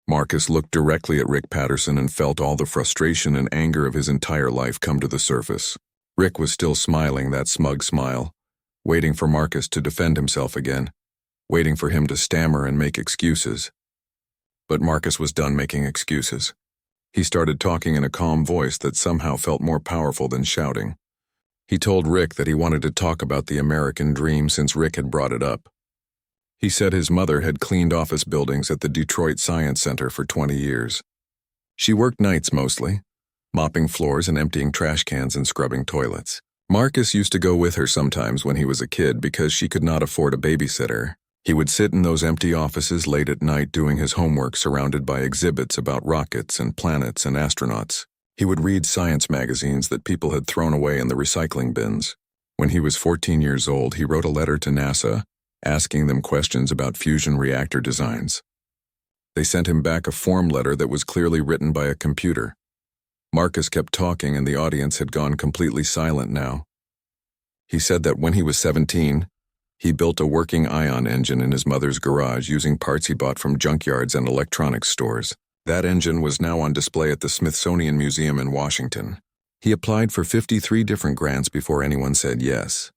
Marcus looked directly at Rick Patterson and felt all the frustration and anger of his entire life come to the surface. Rick was still smiling that smug smile, waiting for Marcus to defend himself again, waiting for him to stammer and make excuses. But Marcus was done making excuses. He started talking in a calm voice that somehow felt more powerful than shouting. He told Rick that he wanted to talk about the American dream since Rick had brought it up. He said his mother had cleaned office buildings at the Detroit Science Center for 20 years. She worked nights mostly, mopping floors and emptying trash cans and scrubbing toilets. Marcus used to go with her sometimes when he was a kid because she could not afford a babysitter. He would sit in those empty offices late at night doing his homework surrounded by exhibits about rockets and planets and astronauts. He would read science magazines that people had thrown away in the recycling bins. When he was 14 years old, he wrote a letter to NASA asking them questions about fusion reactor designs. They sent him back a form letter that was clearly written by a computer. Marcus kept talking and the audience had gone completely silent now. He said that when he was 17, he built a working ion engine in his mother's garage using parts he bought from junkyards and electronics stores. That engine was now on display at the Smithsonian Museum in Washington. He applied for 53 different grants before anyone said yes.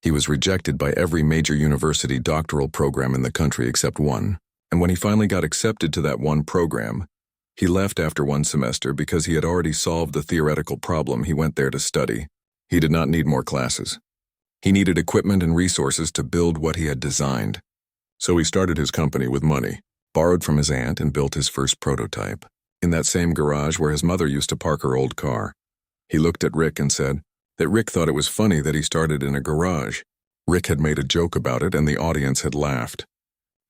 He was rejected by every major university doctoral program in the country except one, and when he finally got accepted to that one program, he left after one semester because he had already solved the theoretical problem he went there to study. He did not need more classes. He needed equipment and resources to build what he had designed. So he started his company with money, borrowed from his aunt, and built his first prototype, in that same garage where his mother used to park her old car. He looked at Rick and said that Rick thought it was funny that he started in a garage. Rick had made a joke about it and the audience had laughed.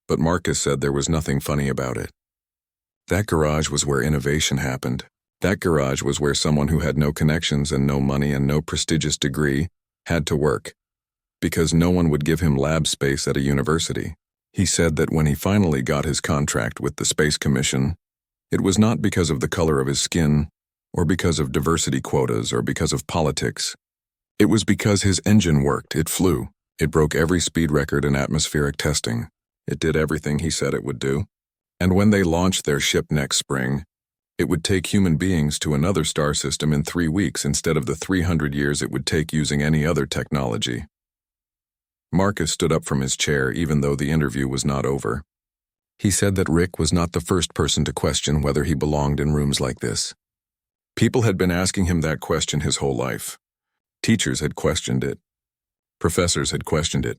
But Marcus said there was nothing funny about it. That garage was where innovation happened. That garage was where someone who had no connections and no money and no prestigious degree had to work, because no one would give him lab space at a university. He said that when he finally got his contract with the Space Commission, it was not because of the color of his skin, or because of diversity quotas, or because of politics. It was because his engine worked, it flew. It broke every speed record in atmospheric testing. It did everything he said it would do. And when they launched their ship next spring, it would take human beings to another star system in 3 weeks instead of the 300 years it would take using any other technology. Marcus stood up from his chair even though the interview was not over. He said that Rick was not the first person to question whether he belonged in rooms like this. People had been asking him that question his whole life. Teachers had questioned it. Professors had questioned it.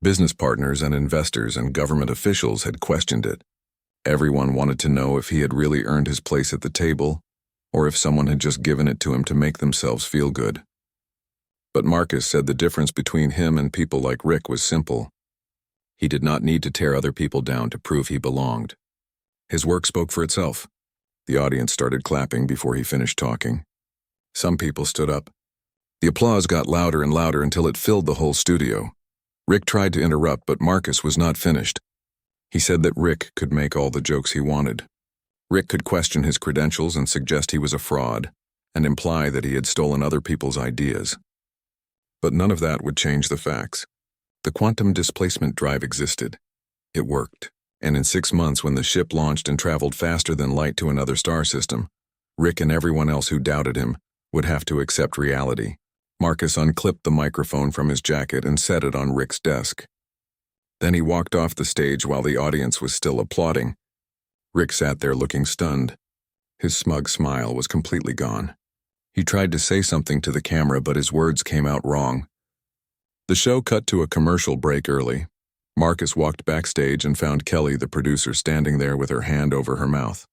Business partners and investors and government officials had questioned it. Everyone wanted to know if he had really earned his place at the table, or if someone had just given it to him to make themselves feel good. But Marcus said the difference between him and people like Rick was simple. He did not need to tear other people down to prove he belonged. His work spoke for itself. The audience started clapping before he finished talking. Some people stood up. The applause got louder and louder until it filled the whole studio. Rick tried to interrupt, but Marcus was not finished. He said that Rick could make all the jokes he wanted. Rick could question his credentials and suggest he was a fraud, and imply that he had stolen other people's ideas. But none of that would change the facts. The quantum displacement drive existed. It worked. And in 6 months, when the ship launched and traveled faster than light to another star system, Rick and everyone else who doubted him would have to accept reality. Marcus unclipped the microphone from his jacket and set it on Rick's desk. Then he walked off the stage while the audience was still applauding. Rick sat there looking stunned. His smug smile was completely gone. He tried to say something to the camera, but his words came out wrong. The show cut to a commercial break early. Marcus walked backstage and found Kelly, the producer, standing there with her hand over her mouth.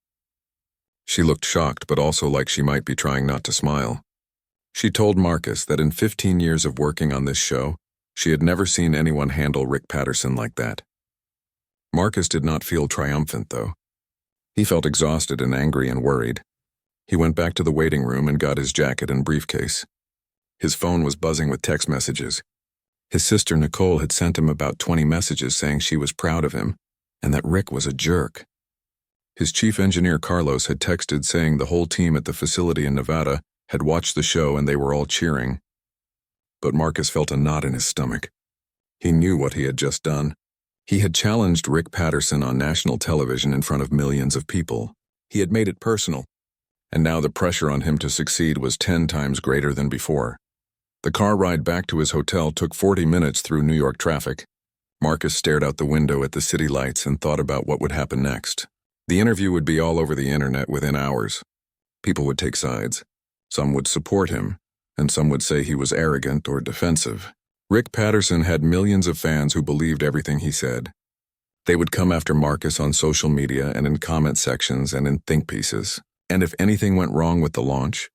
She looked shocked, but also like she might be trying not to smile. She told Marcus that in 15 years of working on this show, she had never seen anyone handle Rick Patterson like that. Marcus did not feel triumphant, though. He felt exhausted and angry and worried. He went back to the waiting room and got his jacket and briefcase. His phone was buzzing with text messages. His sister Nicole had sent him about 20 messages saying she was proud of him and that Rick was a jerk. His chief engineer Carlos had texted saying the whole team at the facility in Nevada had watched the show and they were all cheering. But Marcus felt a knot in his stomach. He knew what he had just done. He had challenged Rick Patterson on national television in front of millions of people. He had made it personal, and now the pressure on him to succeed was 10 times greater than before. The car ride back to his hotel took 40 minutes through New York traffic. Marcus stared out the window at the city lights and thought about what would happen next. The interview would be all over the internet within hours. People would take sides. Some would support him, and some would say he was arrogant or defensive. Rick Patterson had millions of fans who believed everything he said. They would come after Marcus on social media and in comment sections and in think pieces. And if anything went wrong with the launch,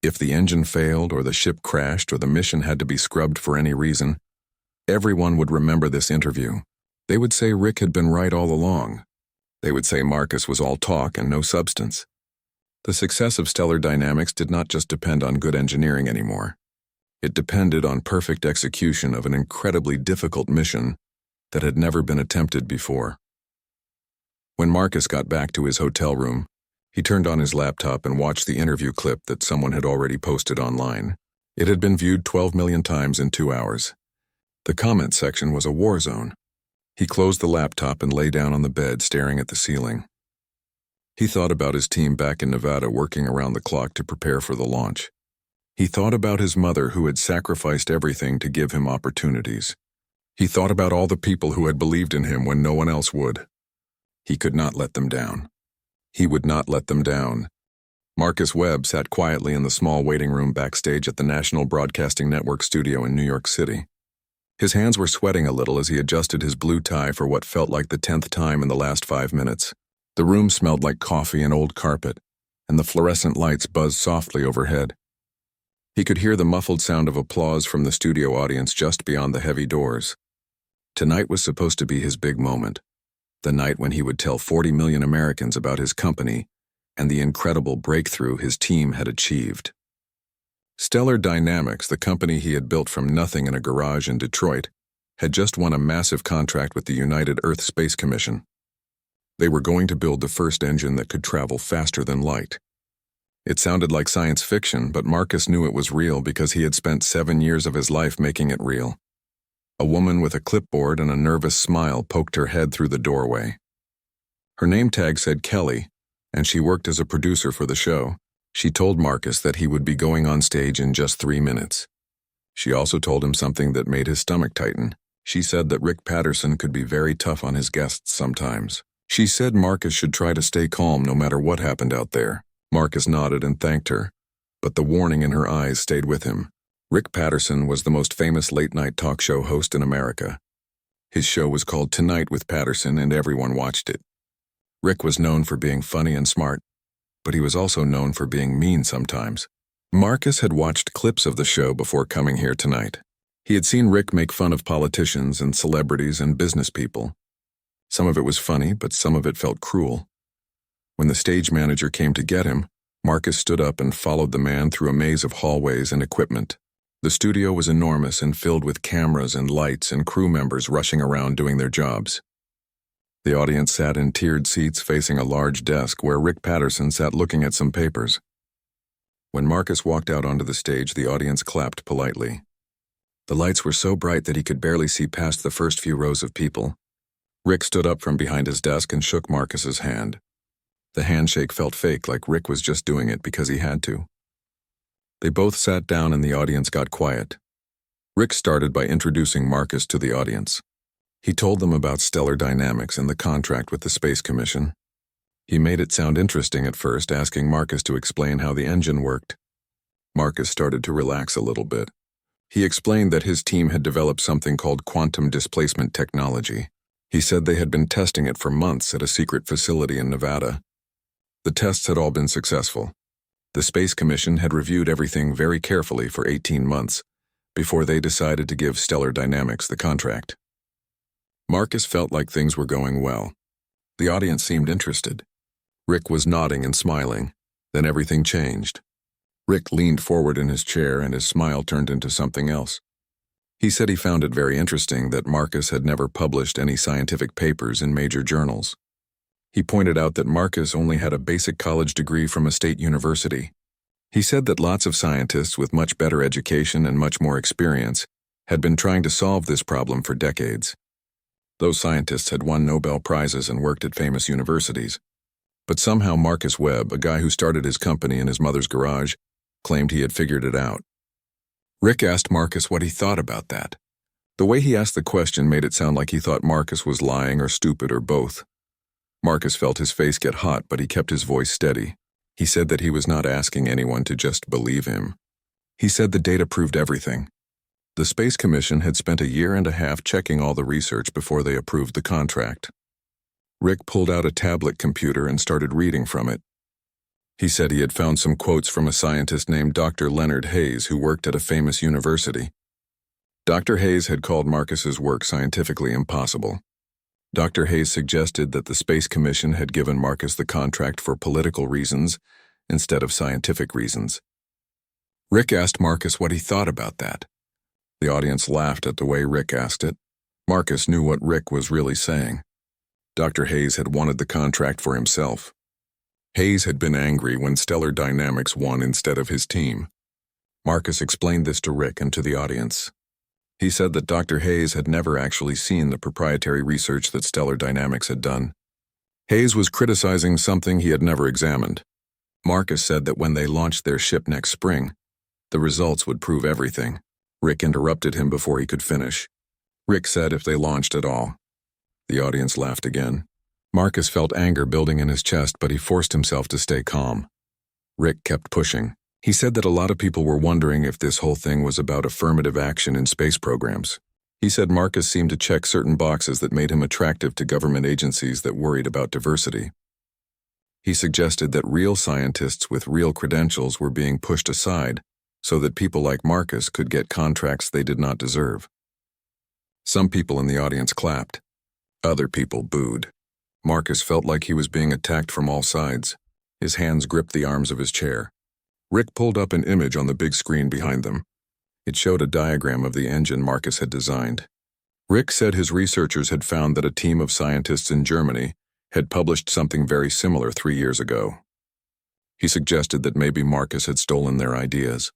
if the engine failed or the ship crashed or the mission had to be scrubbed for any reason, everyone would remember this interview. They would say Rick had been right all along. They would say Marcus was all talk and no substance. The success of Stellar Dynamics did not just depend on good engineering anymore. It depended on perfect execution of an incredibly difficult mission that had never been attempted before. When Marcus got back to his hotel room, he turned on his laptop and watched the interview clip that someone had already posted online. It had been viewed 12 million times in 2 hours. The comment section was a war zone. He closed the laptop and lay down on the bed, staring at the ceiling. He thought about his team back in Nevada working around the clock to prepare for the launch. He thought about his mother who had sacrificed everything to give him opportunities. He thought about all the people who had believed in him when no one else would. He could not let them down. He would not let them down. Marcus Webb sat quietly in the small waiting room backstage at the National Broadcasting Network studio in New York City. His hands were sweating a little as he adjusted his blue tie for what felt like the 10th time in the last 5 minutes. The room smelled like coffee and old carpet, and the fluorescent lights buzzed softly overhead. He could hear the muffled sound of applause from the studio audience just beyond the heavy doors. Tonight was supposed to be his big moment, the night when he would tell 40 million Americans about his company and the incredible breakthrough his team had achieved. Stellar Dynamics, the company he had built from nothing in a garage in Detroit, had just won a massive contract with the United Earth Space Commission. They were going to build the first engine that could travel faster than light. It sounded like science fiction, but Marcus knew it was real because he had spent 7 years of his life making it real. A woman with a clipboard and a nervous smile poked her head through the doorway. Her name tag said Kelly, and she worked as a producer for the show. She told Marcus that he would be going on stage in just 3 minutes. She also told him something that made his stomach tighten. She said that Rick Patterson could be very tough on his guests sometimes. She said Marcus should try to stay calm no matter what happened out there. Marcus nodded and thanked her, but the warning in her eyes stayed with him. Rick Patterson was the most famous late-night talk show host in America. His show was called Tonight with Patterson, and everyone watched it. Rick was known for being funny and smart, but he was also known for being mean sometimes. Marcus had watched clips of the show before coming here tonight. He had seen Rick make fun of politicians and celebrities and business people. Some of it was funny, but some of it felt cruel. When the stage manager came to get him, Marcus stood up and followed the man through a maze of hallways and equipment. The studio was enormous and filled with cameras and lights and crew members rushing around doing their jobs. The audience sat in tiered seats facing a large desk where Rick Patterson sat looking at some papers. When Marcus walked out onto the stage, the audience clapped politely. The lights were so bright that he could barely see past the first few rows of people. Rick stood up from behind his desk and shook Marcus's hand. The handshake felt fake, like Rick was just doing it because he had to. They both sat down and the audience got quiet. Rick started by introducing Marcus to the audience. He told them about Stellar Dynamics and the contract with the Space Commission. He made it sound interesting at first, asking Marcus to explain how the engine worked. Marcus started to relax a little bit. He explained that his team had developed something called quantum displacement technology. He said they had been testing it for months at a secret facility in Nevada. The tests had all been successful. The Space Commission had reviewed everything very carefully for 18 months before they decided to give Stellar Dynamics the contract. Marcus felt like things were going well. The audience seemed interested. Rick was nodding and smiling. Then everything changed. Rick leaned forward in his chair and his smile turned into something else. He said he found it very interesting that Marcus had never published any scientific papers in major journals. He pointed out that Marcus only had a basic college degree from a state university. He said that lots of scientists with much better education and much more experience had been trying to solve this problem for decades. Those scientists had won Nobel Prizes and worked at famous universities. But somehow Marcus Webb, a guy who started his company in his mother's garage, claimed he had figured it out. Rick asked Marcus what he thought about that. The way he asked the question made it sound like he thought Marcus was lying or stupid or both. Marcus felt his face get hot, but he kept his voice steady. He said that he was not asking anyone to just believe him. He said the data proved everything. The Space Commission had spent a year and a half checking all the research before they approved the contract. Rick pulled out a tablet computer and started reading from it. He said he had found some quotes from a scientist named Dr. Leonard Hayes, who worked at a famous university. Dr. Hayes had called Marcus's work scientifically impossible. Dr. Hayes suggested that the Space Commission had given Marcus the contract for political reasons instead of scientific reasons. Rick asked Marcus what he thought about that. The audience laughed at the way Rick asked it. Marcus knew what Rick was really saying. Dr. Hayes had wanted the contract for himself. Hayes had been angry when Stellar Dynamics won instead of his team. Marcus explained this to Rick and to the audience. He said that Dr. Hayes had never actually seen the proprietary research that Stellar Dynamics had done. Hayes was criticizing something he had never examined. Marcus said that when they launched their ship next spring, the results would prove everything. Rick interrupted him before he could finish. Rick said if they launched at all. The audience laughed again. Marcus felt anger building in his chest, but he forced himself to stay calm. Rick kept pushing. He said that a lot of people were wondering if this whole thing was about affirmative action in space programs. He said Marcus seemed to check certain boxes that made him attractive to government agencies that worried about diversity. He suggested that real scientists with real credentials were being pushed aside so that people like Marcus could get contracts they did not deserve. Some people in the audience clapped. Other people booed. Marcus felt like he was being attacked from all sides. His hands gripped the arms of his chair. Rick pulled up an image on the big screen behind them. It showed a diagram of the engine Marcus had designed. Rick said his researchers had found that a team of scientists in Germany had published something very similar 3 years ago. He suggested that maybe Marcus had stolen their ideas.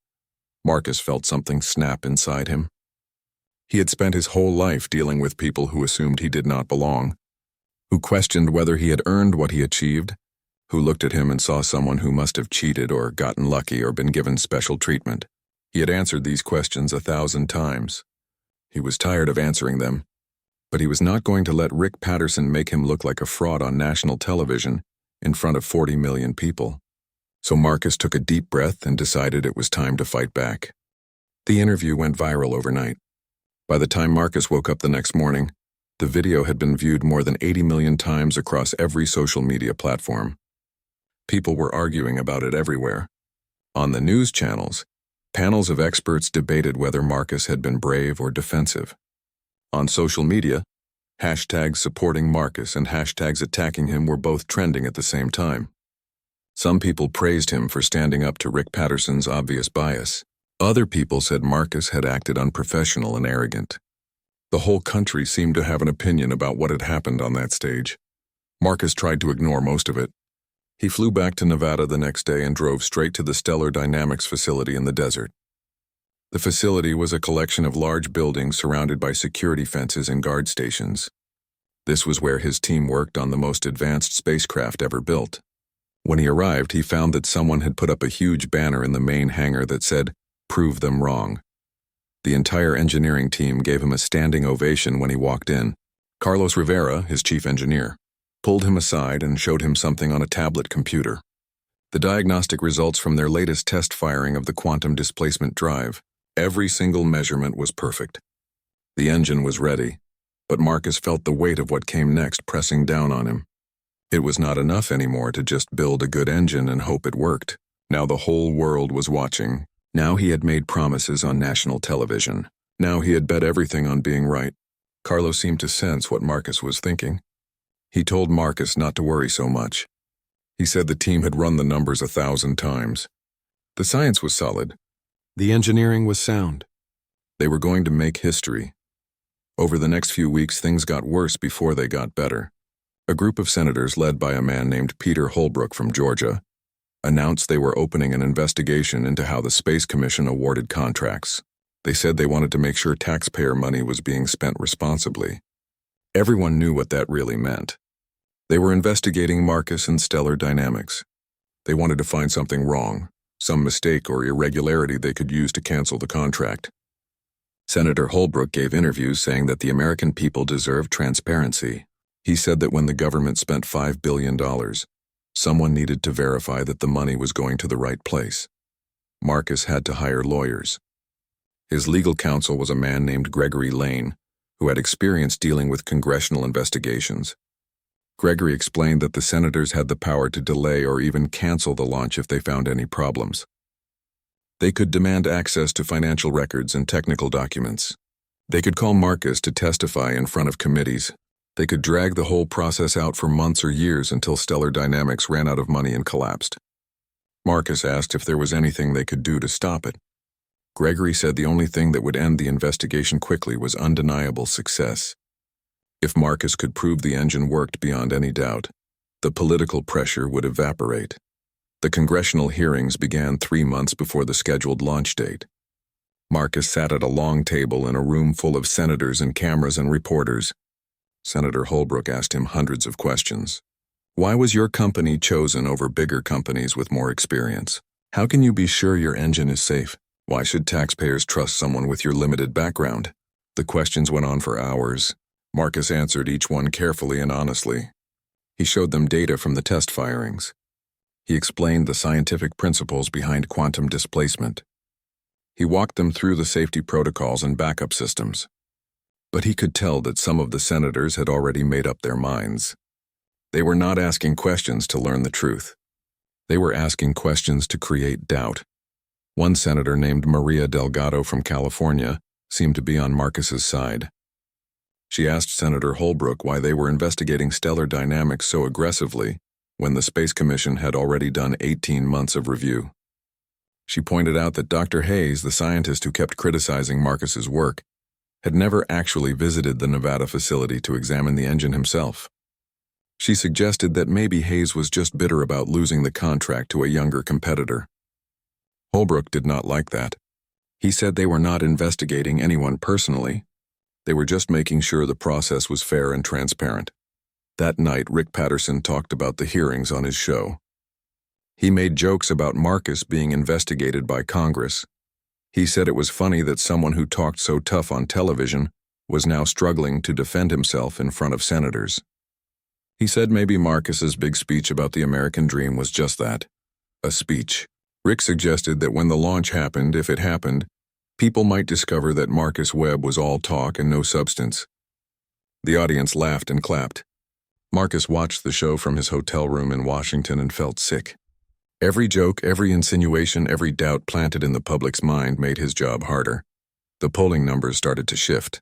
Marcus felt something snap inside him. He had spent his whole life dealing with people who assumed he did not belong, who questioned whether he had earned what he achieved, who looked at him and saw someone who must have cheated or gotten lucky or been given special treatment. He had answered these questions 1,000 times. He was tired of answering them, but he was not going to let Rick Patterson make him look like a fraud on national television in front of 40 million people. So Marcus took a deep breath and decided it was time to fight back. The interview went viral overnight. By the time Marcus woke up the next morning, the video had been viewed more than 80 million times across every social media platform. People were arguing about it everywhere. On the news channels, panels of experts debated whether Marcus had been brave or defensive. On social media, hashtags supporting Marcus and hashtags attacking him were both trending at the same time. Some people praised him for standing up to Rick Patterson's obvious bias. Other people said Marcus had acted unprofessional and arrogant. The whole country seemed to have an opinion about what had happened on that stage. Marcus tried to ignore most of it. He flew back to Nevada the next day and drove straight to the Stellar Dynamics facility in the desert. The facility was a collection of large buildings surrounded by security fences and guard stations. This was where his team worked on the most advanced spacecraft ever built. When he arrived, he found that someone had put up a huge banner in the main hangar that said, "Prove them wrong." The entire engineering team gave him a standing ovation when he walked in. Carlos Rivera, his chief engineer, pulled him aside and showed him something on a tablet computer. The diagnostic results from their latest test firing of the quantum displacement drive. Every single measurement was perfect. The engine was ready, but Marcus felt the weight of what came next pressing down on him. It was not enough anymore to just build a good engine and hope it worked. Now the whole world was watching. Now he had made promises on national television. Now he had bet everything on being right. Carlos seemed to sense what Marcus was thinking. He told Marcus not to worry so much. He said the team had run the numbers 1,000 times. The science was solid. The engineering was sound. They were going to make history. Over the next few weeks, things got worse before they got better. A group of senators led by a man named Peter Holbrook from Georgia announced they were opening an investigation into how the Space Commission awarded contracts. They said they wanted to make sure taxpayer money was being spent responsibly. Everyone knew what that really meant. They were investigating Marcus and Stellar Dynamics. They wanted to find something wrong, some mistake or irregularity they could use to cancel the contract. Senator Holbrook gave interviews saying that the American people deserve transparency. He said that when the government spent $5 billion, someone needed to verify that the money was going to the right place. Marcus had to hire lawyers. His legal counsel was a man named Gregory Lane, who had experience dealing with congressional investigations. Gregory explained that the senators had the power to delay or even cancel the launch if they found any problems. They could demand access to financial records and technical documents. They could call Marcus to testify in front of committees. They could drag the whole process out for months or years until Stellar Dynamics ran out of money and collapsed. Marcus asked if there was anything they could do to stop it. Gregory said the only thing that would end the investigation quickly was undeniable success. If Marcus could prove the engine worked beyond any doubt, the political pressure would evaporate. The congressional hearings began 3 months before the scheduled launch date. Marcus sat at a long table in a room full of senators and cameras and reporters. Senator Holbrook asked him hundreds of questions. Why was your company chosen over bigger companies with more experience? How can you be sure your engine is safe? Why should taxpayers trust someone with your limited background? The questions went on for hours. Marcus answered each one carefully and honestly. He showed them data from the test firings. He explained the scientific principles behind quantum displacement. He walked them through the safety protocols and backup systems. But he could tell that some of the senators had already made up their minds. They were not asking questions to learn the truth. They were asking questions to create doubt. One senator named Maria Delgado from California seemed to be on Marcus's side. She asked Senator Holbrook why they were investigating Stellar Dynamics so aggressively when the Space Commission had already done 18 months of review. She pointed out that Dr. Hayes, the scientist who kept criticizing Marcus's work, had never actually visited the Nevada facility to examine the engine himself. She suggested that maybe Hayes was just bitter about losing the contract to a younger competitor. Holbrook did not like that. He said they were not investigating anyone personally. They were just making sure the process was fair and transparent. That night, Rick Patterson talked about the hearings on his show. He made jokes about Marcus being investigated by Congress. He said it was funny that someone who talked so tough on television was now struggling to defend himself in front of senators. He said maybe Marcus's big speech about the American dream was just that, a speech. Rick suggested that when the launch happened, if it happened, people might discover that Marcus Webb was all talk and no substance. The audience laughed and clapped. Marcus watched the show from his hotel room in Washington and felt sick. Every joke, every insinuation, every doubt planted in the public's mind made his job harder. The polling numbers started to shift.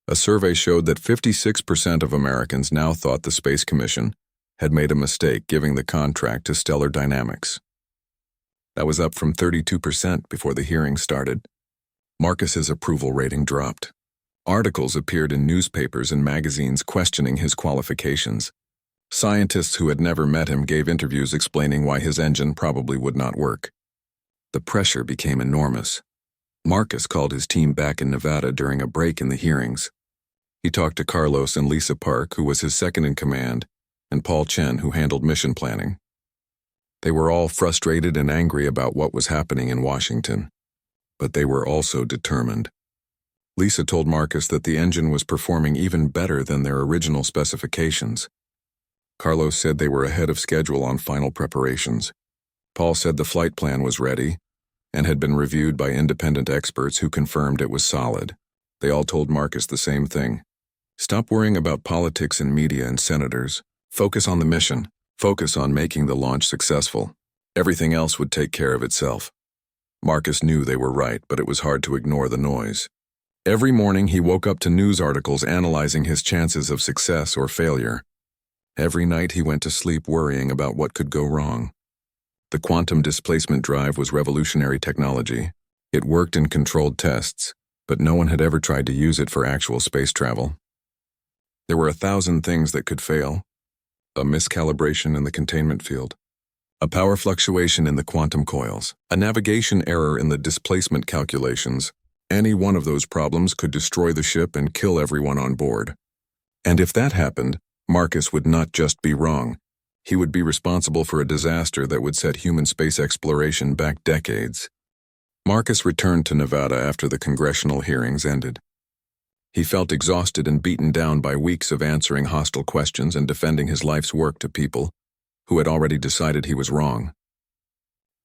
A survey showed that 56% of Americans now thought the Space Commission had made a mistake giving the contract to Stellar Dynamics. That was up from 32% before the hearing started. Marcus's approval rating dropped. Articles appeared in newspapers and magazines questioning his qualifications. Scientists who had never met him gave interviews explaining why his engine probably would not work. The pressure became enormous. Marcus called his team back in Nevada during a break in the hearings. He talked to Carlos and Lisa Park, who was his second-in-command, and Paul Chen, who handled mission planning. They were all frustrated and angry about what was happening in Washington, but they were also determined. Lisa told Marcus that the engine was performing even better than their original specifications. Carlos said they were ahead of schedule on final preparations. Paul said the flight plan was ready and had been reviewed by independent experts who confirmed it was solid. They all told Marcus the same thing. Stop worrying about politics and media and senators. Focus on the mission. Focus on making the launch successful. Everything else would take care of itself. Marcus knew they were right, but it was hard to ignore the noise. Every morning he woke up to news articles analyzing his chances of success or failure. Every night he went to sleep worrying about what could go wrong. The quantum displacement drive was revolutionary technology. It worked in controlled tests, but no one had ever tried to use it for actual space travel. There were 1,000 things that could fail. A miscalibration in the containment field, a power fluctuation in the quantum coils, a navigation error in the displacement calculations. Any one of those problems could destroy the ship and kill everyone on board. And if that happened, Marcus would not just be wrong. He would be responsible for a disaster that would set human space exploration back decades. Marcus returned to Nevada after the congressional hearings ended. He felt exhausted and beaten down by weeks of answering hostile questions and defending his life's work to people who had already decided he was wrong.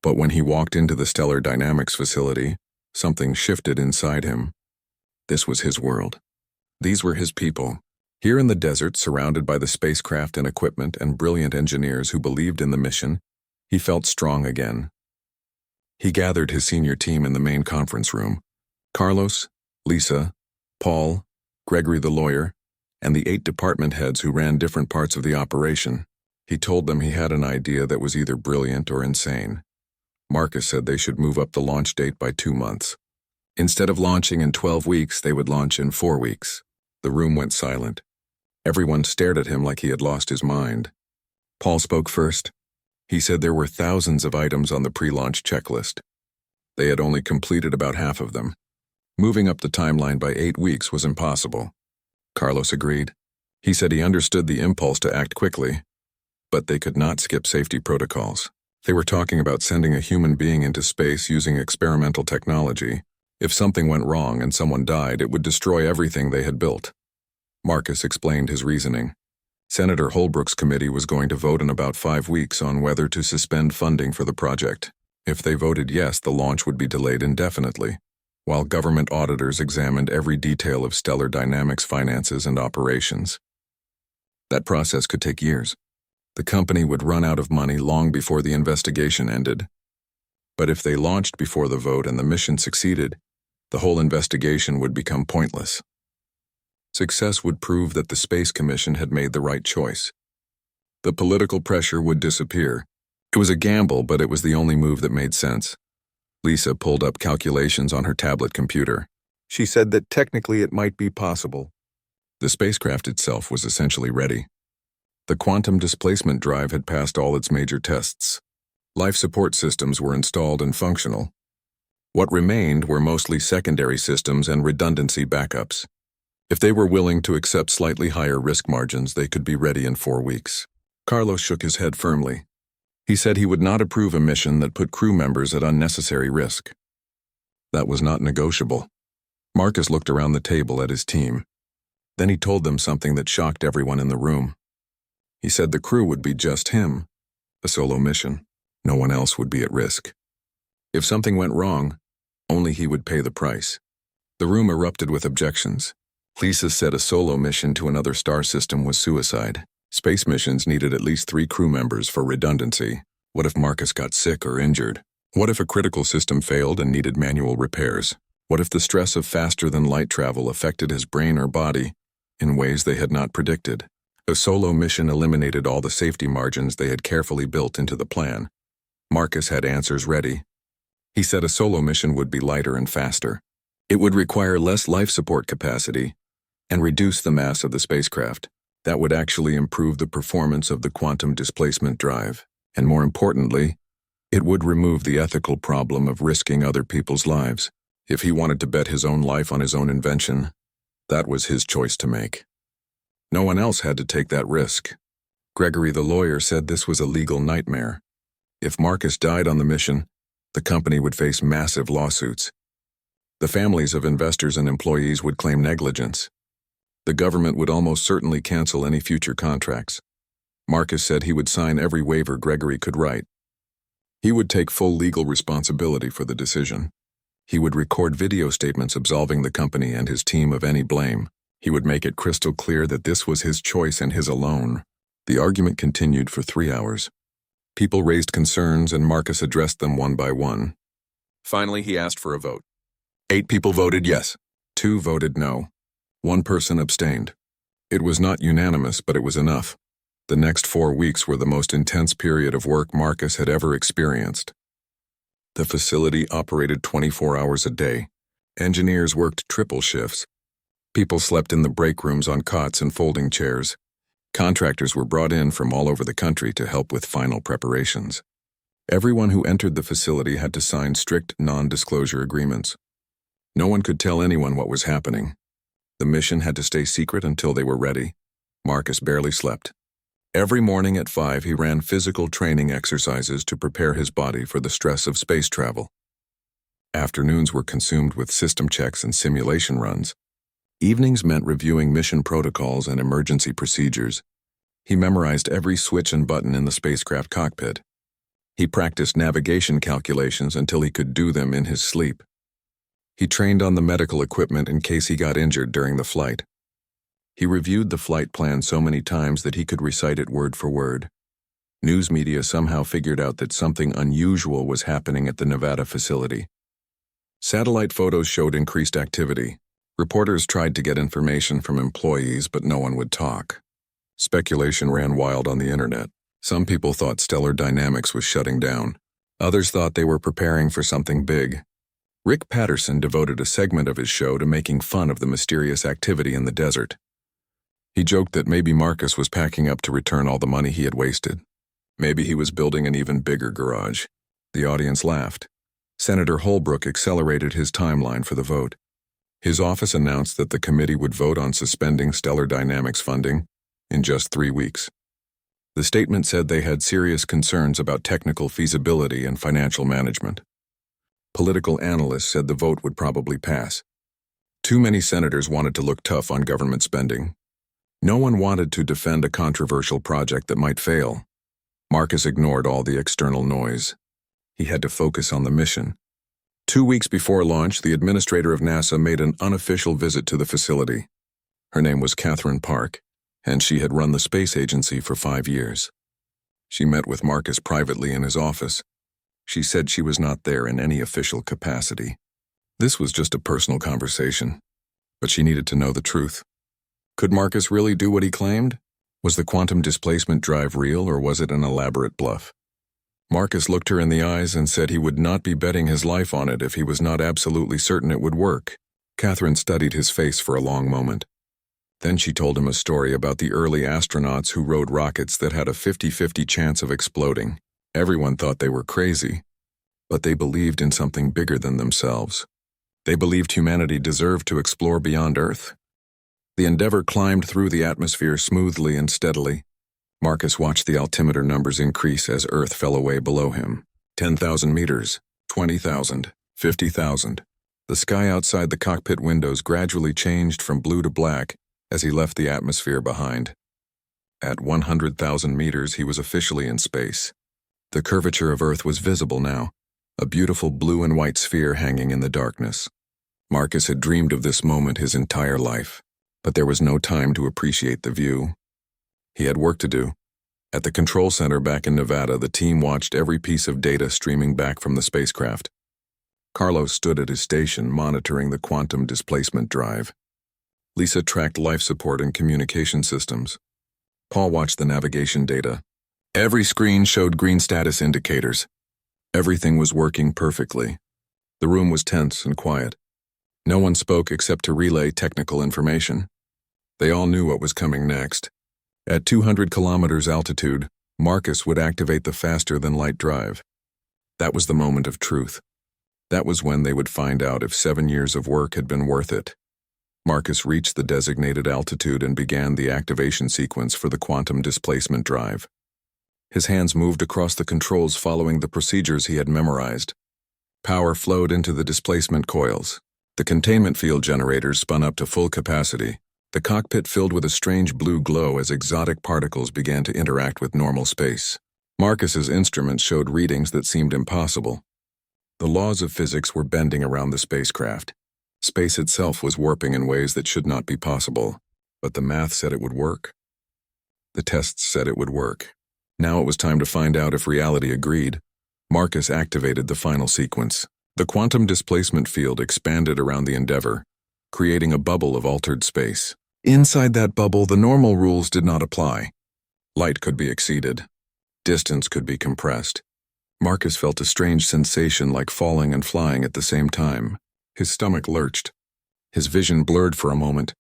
But when he walked into the Stellar Dynamics facility, something shifted inside him. This was his world. These were his people. Here in the desert, surrounded by the spacecraft and equipment and brilliant engineers who believed in the mission, he felt strong again. He gathered his senior team in the main conference room. Carlos, Lisa, Paul, Gregory the lawyer, and the 8 department heads who ran different parts of the operation. He told them he had an idea that was either brilliant or insane. Marcus said they should move up the launch date by 2 months. Instead of launching in 12 weeks, they would launch in 4 weeks. The room went silent. Everyone stared at him like he had lost his mind. Paul spoke first. He said there were thousands of items on the pre-launch checklist. They had only completed about half of them. Moving up the timeline by 8 weeks was impossible. Carlos agreed. He said he understood the impulse to act quickly, but they could not skip safety protocols. They were talking about sending a human being into space using experimental technology. If something went wrong and someone died, it would destroy everything they had built. Marcus explained his reasoning. Senator Holbrook's committee was going to vote in about 5 weeks on whether to suspend funding for the project. If they voted yes, the launch would be delayed indefinitely, while government auditors examined every detail of Stellar Dynamics' finances and operations. That process could take years. The company would run out of money long before the investigation ended. But if they launched before the vote and the mission succeeded, the whole investigation would become pointless. Success would prove that the Space Commission had made the right choice. The political pressure would disappear. It was a gamble, but it was the only move that made sense. Lisa pulled up calculations on her tablet computer. She said that technically it might be possible. The spacecraft itself was essentially ready. The quantum displacement drive had passed all its major tests. Life support systems were installed and functional. What remained were mostly secondary systems and redundancy backups. If they were willing to accept slightly higher risk margins, they could be ready in 4 weeks. Carlos shook his head firmly. He said he would not approve a mission that put crew members at unnecessary risk. That was not negotiable. Marcus looked around the table at his team. Then he told them something that shocked everyone in the room. He said the crew would be just him, a solo mission. No one else would be at risk. If something went wrong, only he would pay the price. The room erupted with objections. Lisa said a solo mission to another star system was suicide. Space missions needed at least 3 crew members for redundancy. What if Marcus got sick or injured? What if a critical system failed and needed manual repairs? What if the stress of faster-than-light travel affected his brain or body in ways they had not predicted? A solo mission eliminated all the safety margins they had carefully built into the plan. Marcus had answers ready. He said a solo mission would be lighter and faster. It would require less life support capacity and reduce the mass of the spacecraft. That would actually improve the performance of the quantum displacement drive. And more importantly, it would remove the ethical problem of risking other people's lives. If he wanted to bet his own life on his own invention, that was his choice to make. No one else had to take that risk. Gregory the lawyer said this was a legal nightmare. If Marcus died on the mission, the company would face massive lawsuits. The families of investors and employees would claim negligence. The government would almost certainly cancel any future contracts. Marcus said he would sign every waiver Gregory could write. He would take full legal responsibility for the decision. He would record video statements absolving the company and his team of any blame. He would make it crystal clear that this was his choice and his alone. The argument continued for 3 hours. People raised concerns and Marcus addressed them one by one. Finally, he asked for a vote. 8 people voted yes. 2 voted no. 1 person abstained. It was not unanimous, but it was enough. The next 4 weeks were the most intense period of work Marcus had ever experienced. The facility operated 24 hours a day. Engineers worked triple shifts. People slept in the break rooms on cots and folding chairs. Contractors were brought in from all over the country to help with final preparations. Everyone who entered the facility had to sign strict non-disclosure agreements. No one could tell anyone what was happening. The mission had to stay secret until they were ready. Marcus barely slept. Every morning at 5, he ran physical training exercises to prepare his body for the stress of space travel. Afternoons were consumed with system checks and simulation runs. Evenings meant reviewing mission protocols and emergency procedures. He memorized every switch and button in the spacecraft cockpit. He practiced navigation calculations until he could do them in his sleep. He trained on the medical equipment in case he got injured during the flight. He reviewed the flight plan so many times that he could recite it word for word. News media somehow figured out that something unusual was happening at the Nevada facility. Satellite photos showed increased activity. Reporters tried to get information from employees, but no one would talk. Speculation ran wild on the internet. Some people thought Stellar Dynamics was shutting down. Others thought they were preparing for something big. Rick Patterson devoted a segment of his show to making fun of the mysterious activity in the desert. He joked that maybe Marcus was packing up to return all the money he had wasted. Maybe he was building an even bigger garage. The audience laughed. Senator Holbrook accelerated his timeline for the vote. His office announced that the committee would vote on suspending Stellar Dynamics funding in just 3 weeks. The statement said they had serious concerns about technical feasibility and financial management. Political analysts said the vote would probably pass. Too many senators wanted to look tough on government spending. No one wanted to defend a controversial project that might fail. Marcus ignored all the external noise. He had to focus on the mission. 2 weeks before launch, the administrator of NASA made an unofficial visit to the facility. Her name was Catherine Park, and she had run the space agency for 5 years. She met with Marcus privately in his office. She said she was not there in any official capacity. This was just a personal conversation, but she needed to know the truth. Could Marcus really do what he claimed? Was the quantum displacement drive real, or was it an elaborate bluff? Marcus looked her in the eyes and said he would not be betting his life on it if he was not absolutely certain it would work. Catherine studied his face for a long moment. Then she told him a story about the early astronauts who rode rockets that had a 50-50 chance of exploding. Everyone thought they were crazy, but they believed in something bigger than themselves. They believed humanity deserved to explore beyond Earth. The Endeavour climbed through the atmosphere smoothly and steadily. Marcus watched the altimeter numbers increase as Earth fell away below him. 10,000 meters, 20,000, 50,000. The sky outside the cockpit windows gradually changed from blue to black as he left the atmosphere behind. At 100,000 meters, he was officially in space. The curvature of Earth was visible now, a beautiful blue and white sphere hanging in the darkness. Marcus had dreamed of this moment his entire life, but there was no time to appreciate the view. He had work to do. At the control center back in Nevada, the team watched every piece of data streaming back from the spacecraft. Carlos stood at his station monitoring the quantum displacement drive. Lisa tracked life support and communication systems. Paul watched the navigation data. Every screen showed green status indicators. Everything was working perfectly. The room was tense and quiet. No one spoke except to relay technical information. They all knew what was coming next. At 200 kilometers altitude, Marcus would activate the faster-than-light drive. That was the moment of truth. That was when they would find out if 7 years of work had been worth it. Marcus reached the designated altitude and began the activation sequence for the quantum displacement drive. His hands moved across the controls following the procedures he had memorized. Power flowed into the displacement coils. The containment field generators spun up to full capacity. The cockpit filled with a strange blue glow as exotic particles began to interact with normal space. Marcus's instruments showed readings that seemed impossible. The laws of physics were bending around the spacecraft. Space itself was warping in ways that should not be possible, but the math said it would work. The tests said it would work. Now it was time to find out if reality agreed. Marcus activated the final sequence. The quantum displacement field expanded around the Endeavour, creating a bubble of altered space. Inside that bubble, the normal rules did not apply. Light could be exceeded. Distance could be compressed. Marcus felt a strange sensation like falling and flying at the same time. His stomach lurched. His vision blurred for a moment.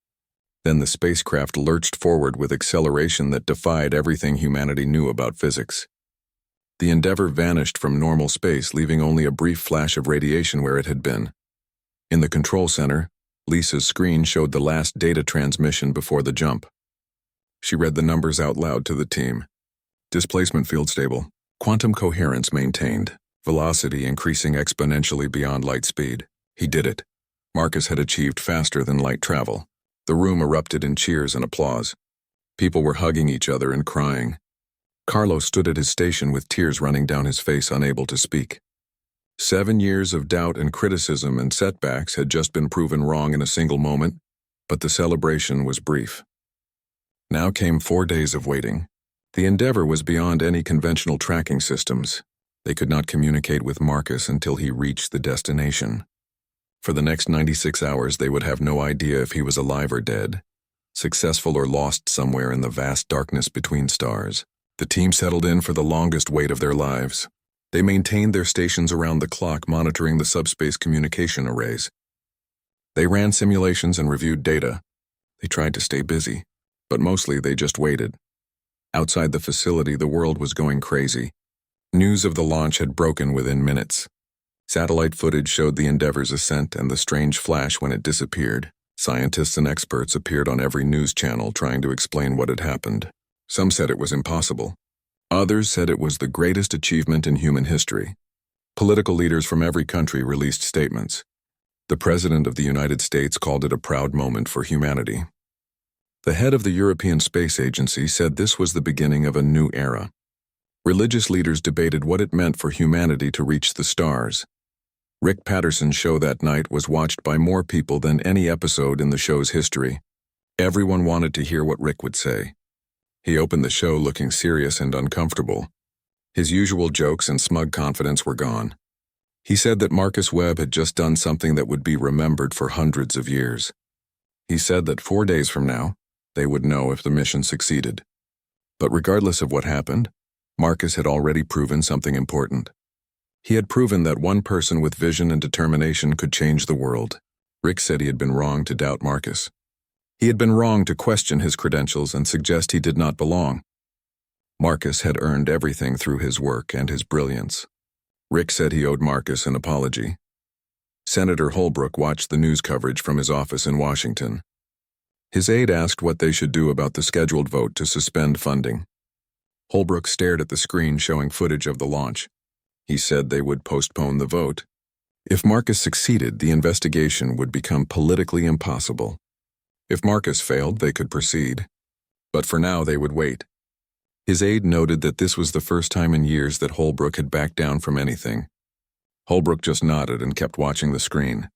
Then the spacecraft lurched forward with acceleration that defied everything humanity knew about physics. The Endeavour vanished from normal space, leaving only a brief flash of radiation where it had been. In the control center, Lisa's screen showed the last data transmission before the jump. She read the numbers out loud to the team. Displacement field stable. Quantum coherence maintained. Velocity increasing exponentially beyond light speed. He did it. Marcus had achieved faster than light travel. The room erupted in cheers and applause. People were hugging each other and crying. Carlos stood at his station with tears running down his face, unable to speak. 7 years of doubt and criticism and setbacks had just been proven wrong in a single moment, but the celebration was brief. Now came 4 days of waiting. The Endeavor was beyond any conventional tracking systems. They could not communicate with Marcus until he reached the destination. For the next 96 hours, they would have no idea if he was alive or dead, successful or lost somewhere in the vast darkness between stars. The team settled in for the longest wait of their lives. They maintained their stations around the clock, monitoring the subspace communication arrays. They ran simulations and reviewed data. They tried to stay busy, but mostly they just waited. Outside the facility, the world was going crazy. News of the launch had broken within minutes. Satellite footage showed the Endeavor's ascent and the strange flash when it disappeared. Scientists and experts appeared on every news channel trying to explain what had happened. Some said it was impossible. Others said it was the greatest achievement in human history. Political leaders from every country released statements. The President of the United States called it a proud moment for humanity. The head of the European Space Agency said this was the beginning of a new era. Religious leaders debated what it meant for humanity to reach the stars. Rick Patterson's show that night was watched by more people than any episode in the show's history. Everyone wanted to hear what Rick would say. He opened the show looking serious and uncomfortable. His usual jokes and smug confidence were gone. He said that Marcus Webb had just done something that would be remembered for hundreds of years. He said that 4 days from now, they would know if the mission succeeded. But regardless of what happened, Marcus had already proven something important. He had proven that one person with vision and determination could change the world. Rick said he had been wrong to doubt Marcus. He had been wrong to question his credentials and suggest he did not belong. Marcus had earned everything through his work and his brilliance. Rick said he owed Marcus an apology. Senator Holbrook watched the news coverage from his office in Washington. His aide asked what they should do about the scheduled vote to suspend funding. Holbrook stared at the screen showing footage of the launch. He said they would postpone the vote. If Marcus succeeded, the investigation would become politically impossible. If Marcus failed, they could proceed. But for now, they would wait. His aide noted that this was the first time in years that Holbrook had backed down from anything. Holbrook just nodded and kept watching the screen.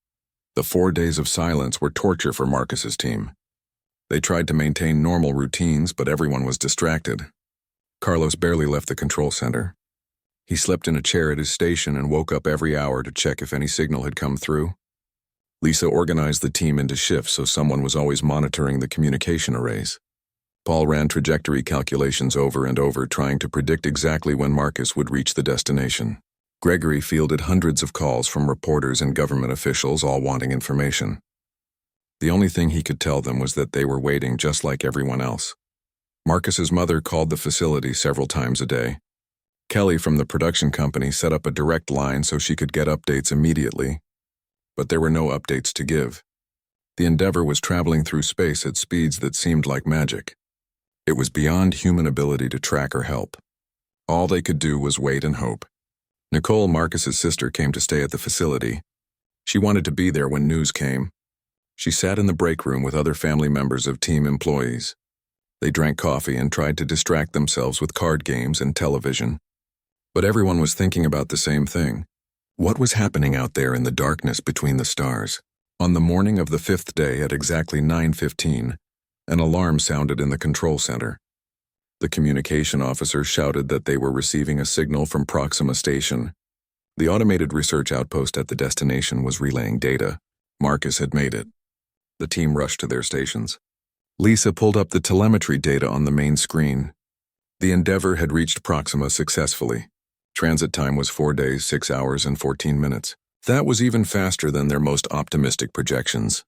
The 4 days of silence were torture for Marcus's team. They tried to maintain normal routines, but everyone was distracted. Carlos barely left the control center. He slept in a chair at his station and woke up every hour to check if any signal had come through. Lisa organized the team into shifts so someone was always monitoring the communication arrays. Paul ran trajectory calculations over and over, trying to predict exactly when Marcus would reach the destination. Gregory fielded hundreds of calls from reporters and government officials, all wanting information. The only thing he could tell them was that they were waiting just like everyone else. Marcus's mother called the facility several times a day. Kelly from the production company set up a direct line so she could get updates immediately. But there were no updates to give. The Endeavor was traveling through space at speeds that seemed like magic. It was beyond human ability to track or help. All they could do was wait and hope. Nicole, Marcus's sister, came to stay at the facility. She wanted to be there when news came. She sat in the break room with other family members of team employees. They drank coffee and tried to distract themselves with card games and television. But everyone was thinking about the same thing. What was happening out there in the darkness between the stars? On the morning of the 5th day at exactly 9:15, an alarm sounded in the control center. The communication officer shouted that they were receiving a signal from Proxima Station. The automated research outpost at the destination was relaying data. Marcus had made it. The team rushed to their stations. Lisa pulled up the telemetry data on the main screen. The Endeavor had reached Proxima successfully. Transit time was 4 days, 6 hours, and 14 minutes. That was even faster than their most optimistic projections.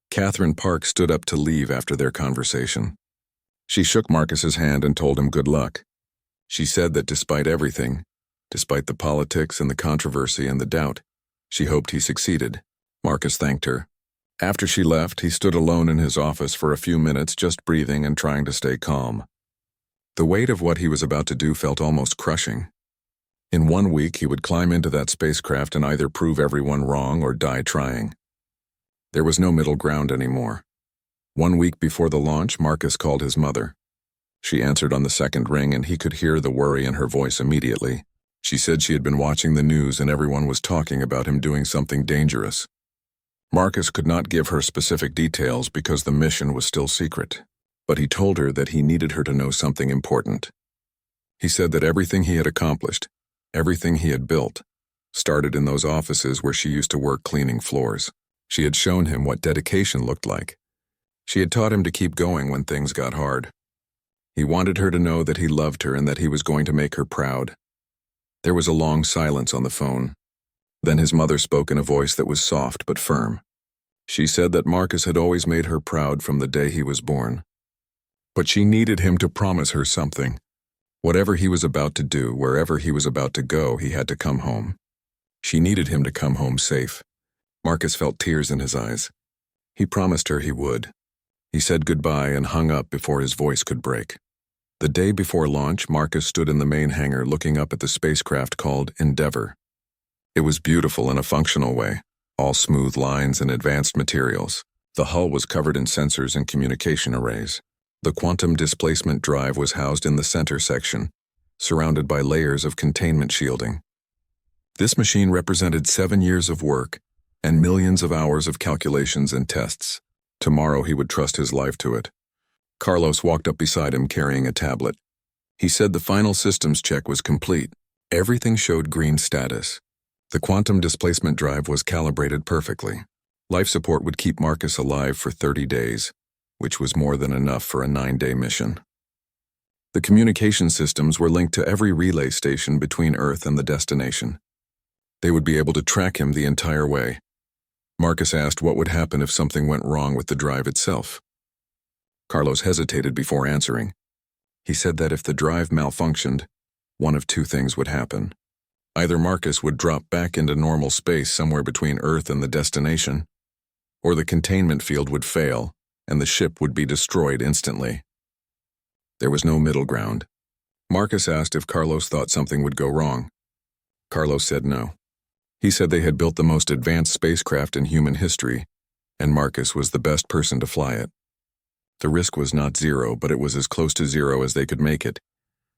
Catherine Park stood up to leave after their conversation. She shook Marcus's hand and told him good luck. She said that despite everything, despite the politics and the controversy and the doubt, she hoped he succeeded. Marcus thanked her. After she left, he stood alone in his office for a few minutes, just breathing and trying to stay calm. The weight of what he was about to do felt almost crushing. In 1 week, he would climb into that spacecraft and either prove everyone wrong or die trying. There was no middle ground anymore. 1 week before the launch, Marcus called his mother. She answered on the second ring, and he could hear the worry in her voice immediately. She said she had been watching the news and everyone was talking about him doing something dangerous. Marcus could not give her specific details because the mission was still secret, but he told her that he needed her to know something important. He said that everything he had accomplished, everything he had built, started in those offices where she used to work cleaning floors. She had shown him what dedication looked like. She had taught him to keep going when things got hard. He wanted her to know that he loved her and that he was going to make her proud. There was a long silence on the phone. Then his mother spoke in a voice that was soft but firm. She said that Marcus had always made her proud from the day he was born. But she needed him to promise her something. Whatever he was about to do, wherever he was about to go, he had to come home. She needed him to come home safe. Marcus felt tears in his eyes. He promised her he would. He said goodbye and hung up before his voice could break. The day before launch, Marcus stood in the main hangar looking up at the spacecraft called Endeavour. It was beautiful in a functional way, all smooth lines and advanced materials. The hull was covered in sensors and communication arrays. The quantum displacement drive was housed in the center section, surrounded by layers of containment shielding. This machine represented 7 years of work and millions of hours of calculations and tests. Tomorrow he would trust his life to it. Carlos walked up beside him carrying a tablet. He said the final systems check was complete. Everything showed green status. The quantum displacement drive was calibrated perfectly. Life support would keep Marcus alive for 30 days, which was more than enough for a 9-day mission. The communication systems were linked to every relay station between Earth and the destination. They would be able to track him the entire way. Marcus asked what would happen if something went wrong with the drive itself. Carlos hesitated before answering. He said that if the drive malfunctioned, one of two things would happen. Either Marcus would drop back into normal space somewhere between Earth and the destination, or the containment field would fail and the ship would be destroyed instantly. There was no middle ground. Marcus asked if Carlos thought something would go wrong. Carlos said no. He said they had built the most advanced spacecraft in human history, and Marcus was the best person to fly it. The risk was not zero, but it was as close to zero as they could make it.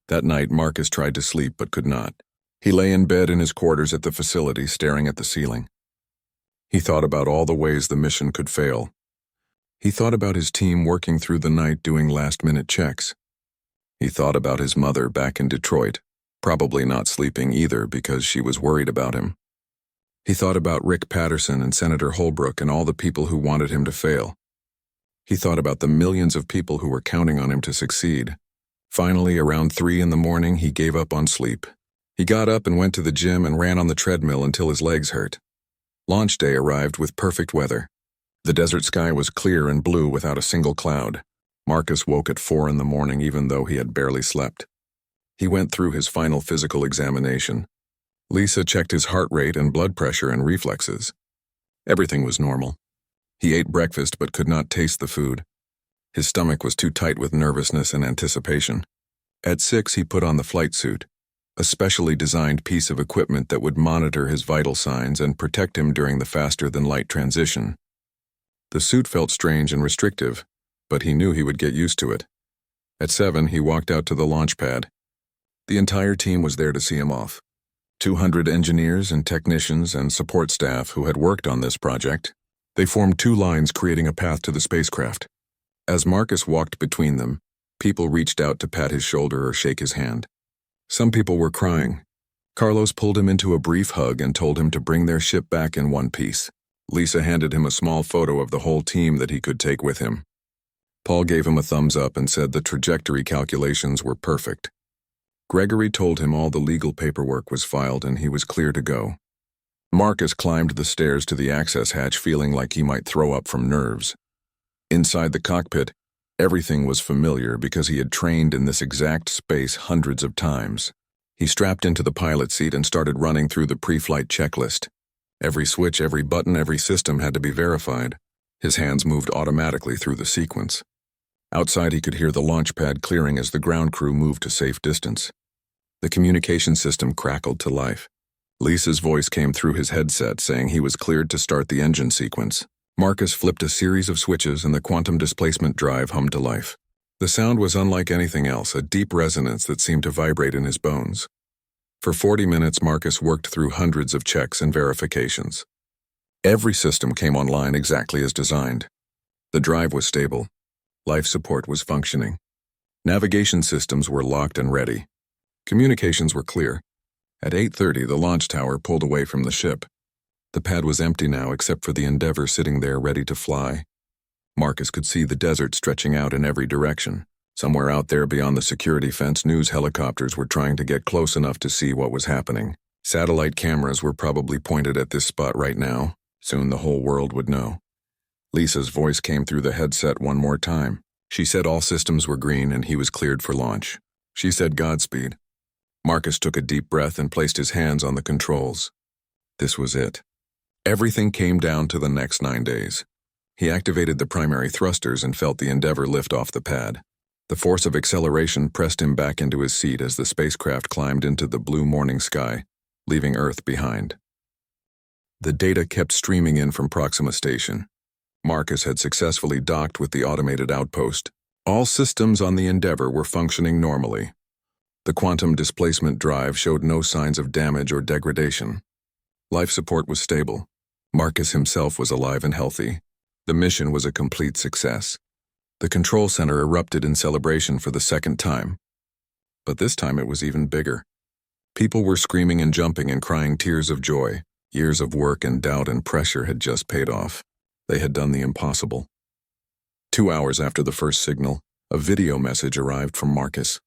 That night, Marcus tried to sleep but could not. He lay in bed in his quarters at the facility, staring at the ceiling. He thought about all the ways the mission could fail. He thought about his team working through the night doing last-minute checks. He thought about his mother back in Detroit, probably not sleeping either because she was worried about him. He thought about Rick Patterson and Senator Holbrook and all the people who wanted him to fail. He thought about the millions of people who were counting on him to succeed. Finally, around 3 a.m, he gave up on sleep. He got up and went to the gym and ran on the treadmill until his legs hurt. Launch day arrived with perfect weather. The desert sky was clear and blue without a single cloud. Marcus woke at 4 a.m. even though he had barely slept. He went through his final physical examination. Lisa checked his heart rate and blood pressure and reflexes. Everything was normal. He ate breakfast but could not taste the food. His stomach was too tight with nervousness and anticipation. At 6, he put on the flight suit, a specially designed piece of equipment that would monitor his vital signs and protect him during the faster-than-light transition. The suit felt strange and restrictive, but he knew he would get used to it. At 7, he walked out to the launch pad. The entire team was there to see him off. 200 engineers and technicians and support staff who had worked on this project. They formed 2 lines creating a path to the spacecraft. As Marcus walked between them, people reached out to pat his shoulder or shake his hand. Some people were crying. Carlos pulled him into a brief hug and told him to bring their ship back in one piece. Lisa handed him a small photo of the whole team that he could take with him. Paul gave him a thumbs up and said the trajectory calculations were perfect. Gregory told him all the legal paperwork was filed and he was clear to go. Marcus climbed the stairs to the access hatch feeling like he might throw up from nerves. Inside the cockpit, everything was familiar because he had trained in this exact space hundreds of times. He strapped into the pilot seat and started running through the pre-flight checklist. Every switch, every button, every system had to be verified. His hands moved automatically through the sequence. Outside, he could hear the launch pad clearing as the ground crew moved to safe distance. The communication system crackled to life. Lisa's voice came through his headset saying he was cleared to start the engine sequence. Marcus flipped a series of switches and the quantum displacement drive hummed to life. The sound was unlike anything else, a deep resonance that seemed to vibrate in his bones. For 40 minutes, Marcus worked through hundreds of checks and verifications. Every system came online exactly as designed. The drive was stable. Life support was functioning. Navigation systems were locked and ready. Communications were clear. At 8:30, the launch tower pulled away from the ship. The pad was empty now except for the Endeavour sitting there ready to fly. Marcus could see the desert stretching out in every direction. Somewhere out there beyond the security fence, news helicopters were trying to get close enough to see what was happening. Satellite cameras were probably pointed at this spot right now. Soon the whole world would know. Lisa's voice came through the headset one more time. She said all systems were green and he was cleared for launch. She said Godspeed. Marcus took a deep breath and placed his hands on the controls. This was it. Everything came down to the next 9 days. He activated the primary thrusters and felt the Endeavour lift off the pad. The force of acceleration pressed him back into his seat as the spacecraft climbed into the blue morning sky, leaving Earth behind. The data kept streaming in from Proxima Station. Marcus had successfully docked with the automated outpost. All systems on the Endeavour were functioning normally. The quantum displacement drive showed no signs of damage or degradation. Life support was stable. Marcus himself was alive and healthy. The mission was a complete success. The control center erupted in celebration for the second time. But this time it was even bigger. People were screaming and jumping and crying tears of joy. Years of work and doubt and pressure had just paid off. They had done the impossible. 2 hours after the first signal, a video message arrived from Marcus.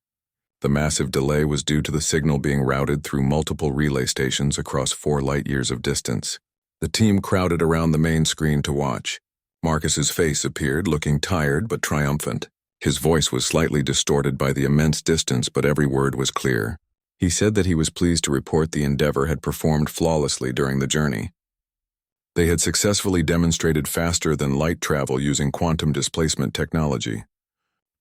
The massive delay was due to the signal being routed through multiple relay stations across 4 light-years of distance. The team crowded around the main screen to watch. Marcus's face appeared, looking tired but triumphant. His voice was slightly distorted by the immense distance, but every word was clear. He said that he was pleased to report the Endeavour had performed flawlessly during the journey. They had successfully demonstrated faster-than-light travel using quantum displacement technology.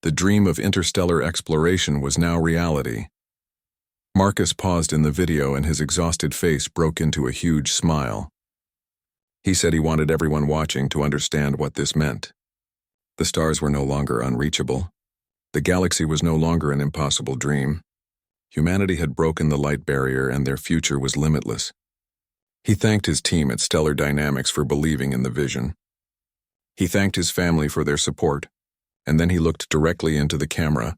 The dream of interstellar exploration was now reality. Marcus paused in the video and his exhausted face broke into a huge smile. He said he wanted everyone watching to understand what this meant. The stars were no longer unreachable. The galaxy was no longer an impossible dream. Humanity had broken the light barrier and their future was limitless. He thanked his team at Stellar Dynamics for believing in the vision. He thanked his family for their support, and then he looked directly into the camera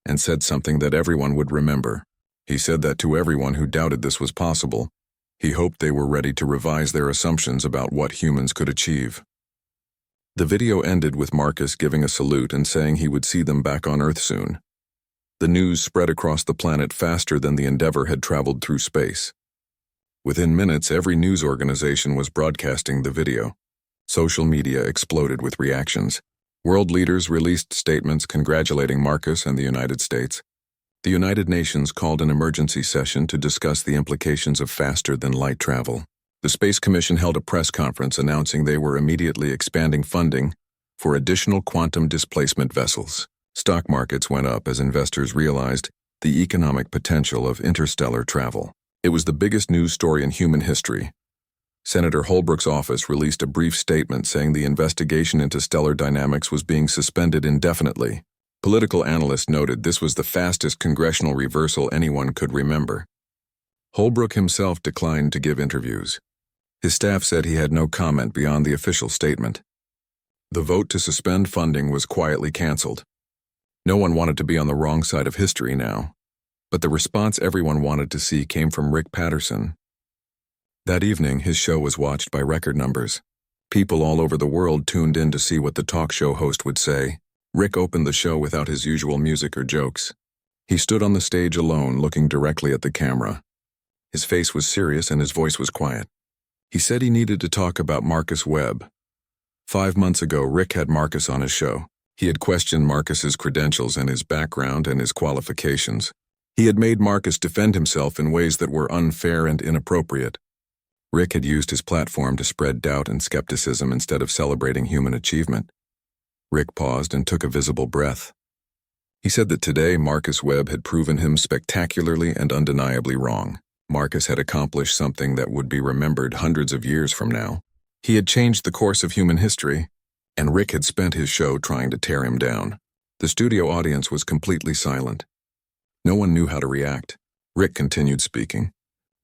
and said something that everyone would remember. He said that to everyone who doubted this was possible, he hoped they were ready to revise their assumptions about what humans could achieve. The video ended with Marcus giving a salute and saying he would see them back on Earth soon. The news spread across the planet faster than the Endeavour had traveled through space. Within minutes, every news organization was broadcasting the video. Social media exploded with reactions. World leaders released statements congratulating Marcus and the United States. The United Nations called an emergency session to discuss the implications of faster-than-light travel. The Space Commission held a press conference announcing they were immediately expanding funding for additional quantum displacement vessels. Stock markets went up as investors realized the economic potential of interstellar travel. It was the biggest news story in human history. Senator Holbrook's office released a brief statement saying the investigation into stellar dynamics was being suspended indefinitely. Political analysts noted this was the fastest congressional reversal anyone could remember. Holbrook himself declined to give interviews. His staff said he had no comment beyond the official statement. The vote to suspend funding was quietly canceled. No one wanted to be on the wrong side of history now. But the response everyone wanted to see came from Rick Patterson. That evening, his show was watched by record numbers. People all over the world tuned in to see what the talk show host would say. Rick opened the show without his usual music or jokes. He stood on the stage alone, looking directly at the camera. His face was serious and his voice was quiet. He said he needed to talk about Marcus Webb. 5 months ago, Rick had Marcus on his show. He had questioned Marcus's credentials and his background and his qualifications. He had made Marcus defend himself in ways that were unfair and inappropriate. Rick had used his platform to spread doubt and skepticism instead of celebrating human achievement. Rick paused and took a visible breath. He said that today Marcus Webb had proven him spectacularly and undeniably wrong. Marcus had accomplished something that would be remembered hundreds of years from now. He had changed the course of human history, and Rick had spent his show trying to tear him down. The studio audience was completely silent. No one knew how to react. Rick continued speaking.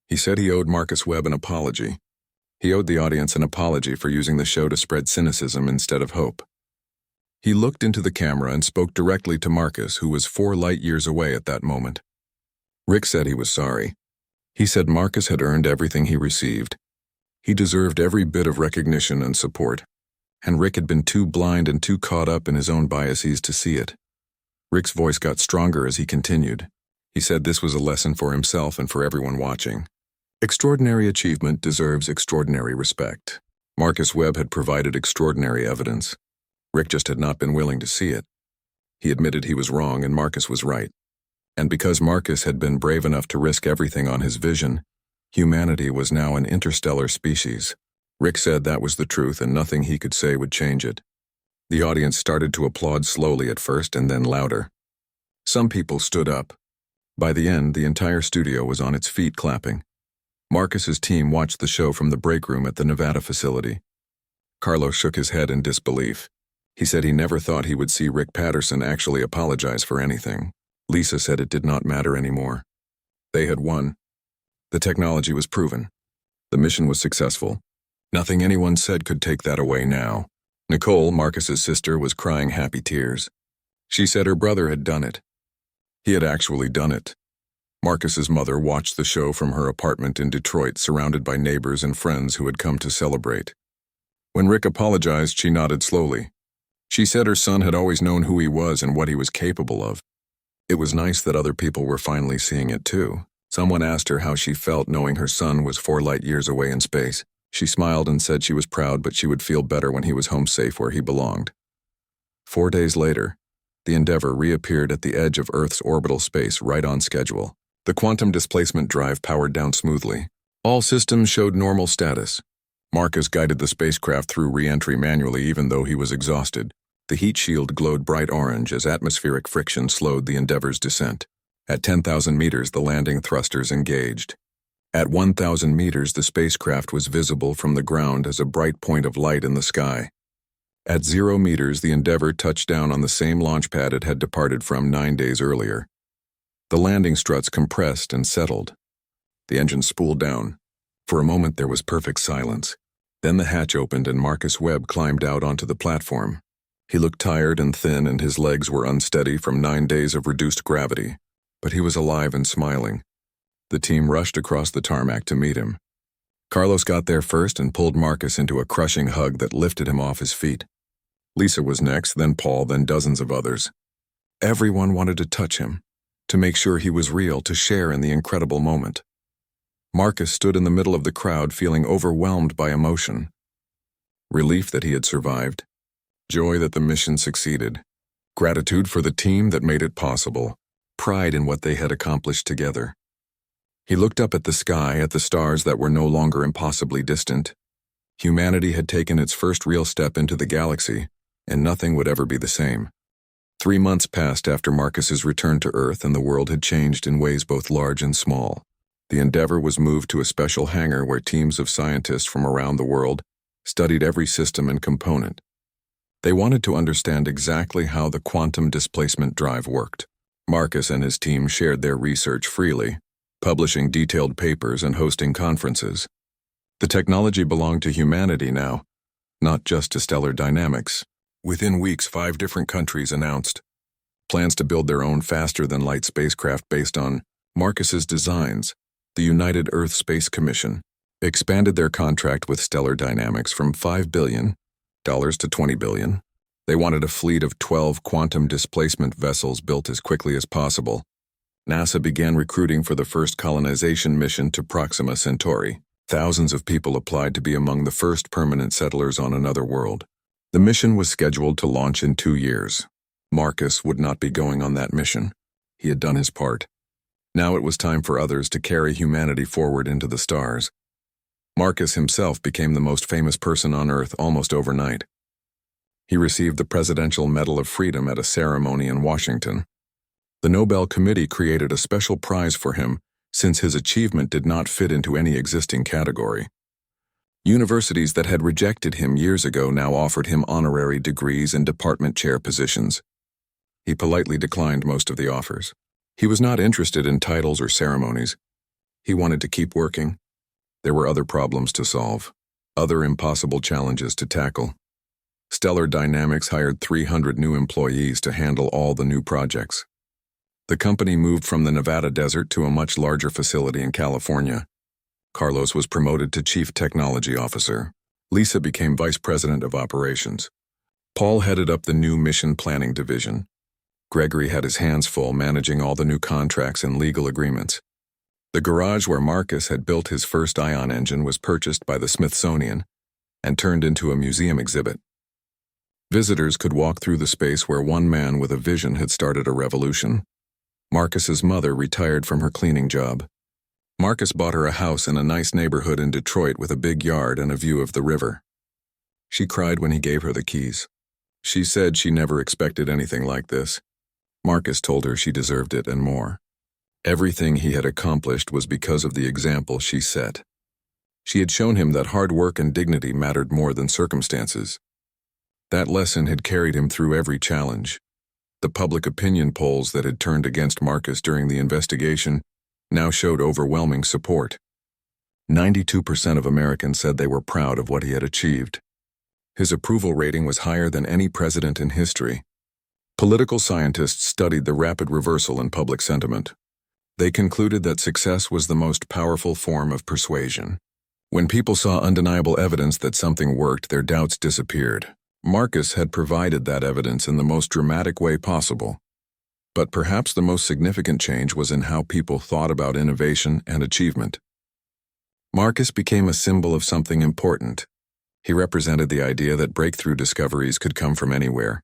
He said he owed Marcus Webb an apology. He owed the audience an apology for using the show to spread cynicism instead of hope. He looked into the camera and spoke directly to Marcus, who was 4 light years away at that moment. Rick said he was sorry. He said Marcus had earned everything he received. He deserved every bit of recognition and support, and Rick had been too blind and too caught up in his own biases to see it. Rick's voice got stronger as he continued. He said this was a lesson for himself and for everyone watching. Extraordinary achievement deserves extraordinary respect. Marcus Webb had provided extraordinary evidence. Rick just had not been willing to see it. He admitted he was wrong and Marcus was right. And because Marcus had been brave enough to risk everything on his vision, humanity was now an interstellar species. Rick said that was the truth and nothing he could say would change it. The audience started to applaud slowly at first and then louder. Some people stood up. By the end, the entire studio was on its feet clapping. Marcus's team watched the show from the break room at the Nevada facility. Carlos shook his head in disbelief. He said he never thought he would see Rick Patterson actually apologize for anything. Lisa said it did not matter anymore. They had won. The technology was proven. The mission was successful. Nothing anyone said could take that away now. Nicole, Marcus's sister, was crying happy tears. She said her brother had done it. He had actually done it. Marcus's mother watched the show from her apartment in Detroit, surrounded by neighbors and friends who had come to celebrate. When Rick apologized, she nodded slowly. She said her son had always known who he was and what he was capable of. It was nice that other people were finally seeing it too. Someone asked her how she felt knowing her son was 4 light years away in space. She smiled and said she was proud, but she would feel better when he was home safe where he belonged. 4 days later, the Endeavour reappeared at the edge of Earth's orbital space right on schedule. The quantum displacement drive powered down smoothly. All systems showed normal status. Marcus guided the spacecraft through re-entry manually even though he was exhausted. The heat shield glowed bright orange as atmospheric friction slowed the Endeavour's descent. At 10,000 meters, the landing thrusters engaged. At 1,000 meters, the spacecraft was visible from the ground as a bright point of light in the sky. At 0 meters, the Endeavour touched down on the same launch pad it had departed from 9 days earlier. The landing struts compressed and settled. The engine spooled down. For a moment, there was perfect silence. Then the hatch opened and Marcus Webb climbed out onto the platform. He looked tired and thin and his legs were unsteady from 9 days of reduced gravity, but he was alive and smiling. The team rushed across the tarmac to meet him. Carlos got there first and pulled Marcus into a crushing hug that lifted him off his feet. Lisa was next, then Paul, then dozens of others. Everyone wanted to touch him, to make sure he was real, to share in the incredible moment. Marcus stood in the middle of the crowd feeling overwhelmed by emotion. Relief that he had survived. Joy that the mission succeeded. Gratitude for the team that made it possible. Pride in what they had accomplished together. He looked up at the sky, at the stars that were no longer impossibly distant. Humanity had taken its first real step into the galaxy, and nothing would ever be the same. 3 months passed after Marcus's return to Earth, and the world had changed in ways both large and small. The Endeavour was moved to a special hangar where teams of scientists from around the world studied every system and component. They wanted to understand exactly how the quantum displacement drive worked. Marcus and his team shared their research freely, publishing detailed papers and hosting conferences. The technology belonged to humanity now, not just to Stellar Dynamics. Within weeks, 5 different countries announced plans to build their own faster-than-light spacecraft based on Marcus's designs. The United Earth Space Commission expanded their contract with Stellar Dynamics from $5 billion to $20 billion. They wanted a fleet of 12 quantum displacement vessels built as quickly as possible. NASA began recruiting for the first colonization mission to Proxima Centauri. Thousands of people applied to be among the first permanent settlers on another world. The mission was scheduled to launch in 2 years. Marcus would not be going on that mission. He had done his part. Now it was time for others to carry humanity forward into the stars. Marcus himself became the most famous person on Earth almost overnight. He received the Presidential Medal of Freedom at a ceremony in Washington. The Nobel Committee created a special prize for him since his achievement did not fit into any existing category. Universities that had rejected him years ago now offered him honorary degrees and department chair positions. He politely declined most of the offers. He was not interested in titles or ceremonies. He wanted to keep working. There were other problems to solve, other impossible challenges to tackle. Stellar Dynamics hired 300 new employees to handle all the new projects. The company moved from the Nevada desert to a much larger facility in California. Carlos was promoted to Chief Technology Officer. Lisa became Vice President of Operations. Paul headed up the new Mission Planning Division. Gregory had his hands full managing all the new contracts and legal agreements. The garage where Marcus had built his first ion engine was purchased by the Smithsonian and turned into a museum exhibit. Visitors could walk through the space where one man with a vision had started a revolution. Marcus's mother retired from her cleaning job. Marcus bought her a house in a nice neighborhood in Detroit with a big yard and a view of the river. She cried when he gave her the keys. She said she never expected anything like this. Marcus told her she deserved it and more. Everything he had accomplished was because of the example she set. She had shown him that hard work and dignity mattered more than circumstances. That lesson had carried him through every challenge. The public opinion polls that had turned against Marcus during the investigation now showed overwhelming support. 92% of Americans said they were proud of what he had achieved. His approval rating was higher than any president in history. Political scientists studied the rapid reversal in public sentiment. They concluded that success was the most powerful form of persuasion. When people saw undeniable evidence that something worked, their doubts disappeared. Marcus had provided that evidence in the most dramatic way possible. But perhaps the most significant change was in how people thought about innovation and achievement. Marcus became a symbol of something important. He represented the idea that breakthrough discoveries could come from anywhere,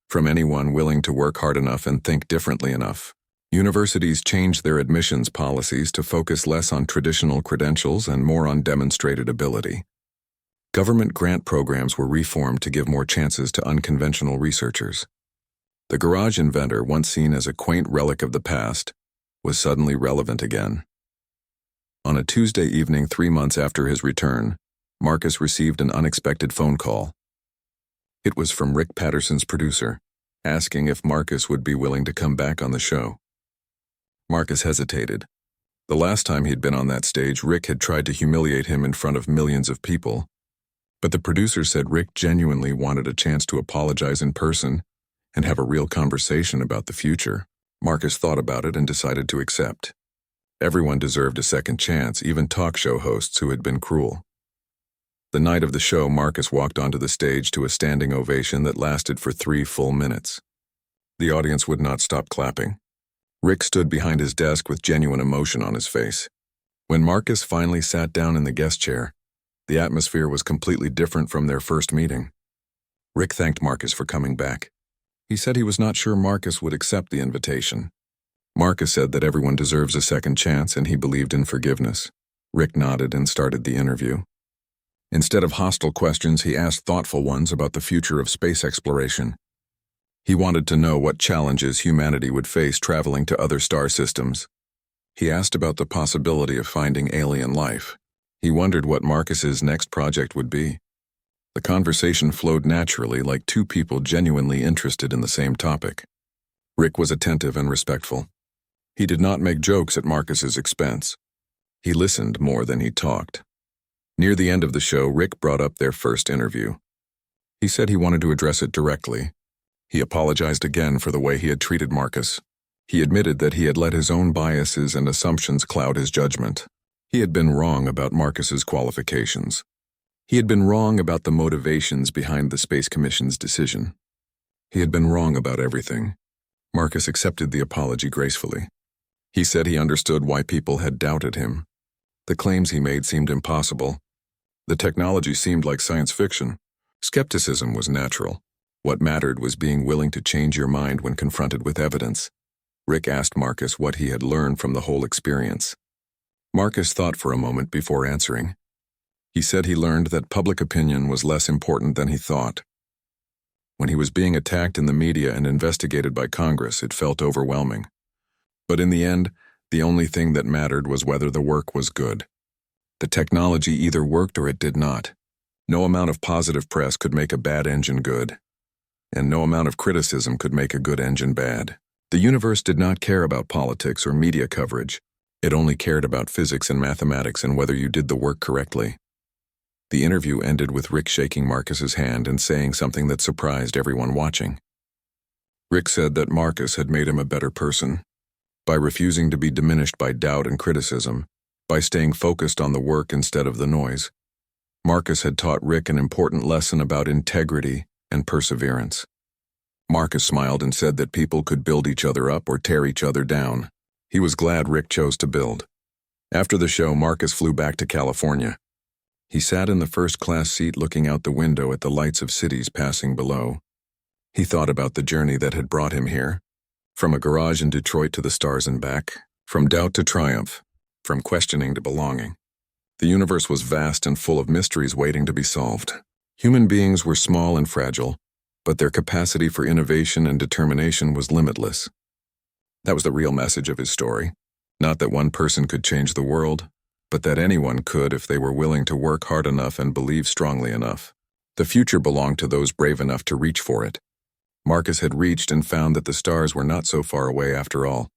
from anyone willing to work hard enough and think differently enough. Universities changed their admissions policies to focus less on traditional credentials and more on demonstrated ability. Government grant programs were reformed to give more chances to unconventional researchers. The garage inventor, once seen as a quaint relic of the past, was suddenly relevant again. On a Tuesday evening 3 months after his return, Marcus received an unexpected phone call. It was from Rick Patterson's producer, asking if Marcus would be willing to come back on the show. Marcus hesitated. The last time he'd been on that stage, Rick had tried to humiliate him in front of millions of people. But the producer said Rick genuinely wanted a chance to apologize in person and have a real conversation about the future. Marcus thought about it and decided to accept. Everyone deserved a second chance, even talk show hosts who had been cruel. The night of the show, Marcus walked onto the stage to a standing ovation that lasted for 3 full minutes. The audience would not stop clapping. Rick stood behind his desk with genuine emotion on his face. When Marcus finally sat down in the guest chair, the atmosphere was completely different from their first meeting. Rick thanked Marcus for coming back. He said he was not sure Marcus would accept the invitation. Marcus said that everyone deserves a second chance and he believed in forgiveness. Rick nodded and started the interview. Instead of hostile questions, he asked thoughtful ones about the future of space exploration. He wanted to know what challenges humanity would face traveling to other star systems. He asked about the possibility of finding alien life. He wondered what Marcus's next project would be. The conversation flowed naturally, like two people genuinely interested in the same topic. Rick was attentive and respectful. He did not make jokes at Marcus's expense. He listened more than he talked. Near the end of the show, Rick brought up their first interview. He said he wanted to address it directly. He apologized again for the way he had treated Marcus. He admitted that he had let his own biases and assumptions cloud his judgment. He had been wrong about Marcus's qualifications. He had been wrong about the motivations behind the Space Commission's decision. He had been wrong about everything. Marcus accepted the apology gracefully. He said he understood why people had doubted him. The claims he made seemed impossible. The technology seemed like science fiction. Skepticism was natural. What mattered was being willing to change your mind when confronted with evidence. Rick asked Marcus what he had learned from the whole experience. Marcus thought for a moment before answering. He said he learned that public opinion was less important than he thought. When he was being attacked in the media and investigated by Congress, it felt overwhelming. But in the end, the only thing that mattered was whether the work was good. The technology either worked or it did not. No amount of positive press could make a bad engine good, and no amount of criticism could make a good engine bad. The universe did not care about politics or media coverage. It only cared about physics and mathematics and whether you did the work correctly. The interview ended with Rick shaking Marcus's hand and saying something that surprised everyone watching. Rick said that Marcus had made him a better person. By refusing to be diminished by doubt and criticism, by staying focused on the work instead of the noise, Marcus had taught Rick an important lesson about integrity and perseverance. Marcus smiled and said that people could build each other up or tear each other down. He was glad Rick chose to build. After the show, Marcus flew back to California. He sat in the first-class seat looking out the window at the lights of cities passing below. He thought about the journey that had brought him here. From a garage in Detroit to the stars and back, from doubt to triumph, from questioning to belonging. The universe was vast and full of mysteries waiting to be solved. Human beings were small and fragile, but their capacity for innovation and determination was limitless. That was the real message of his story. Not that one person could change the world, but that anyone could if they were willing to work hard enough and believe strongly enough. The future belonged to those brave enough to reach for it. Marcus had reached and found that the stars were not so far away after all.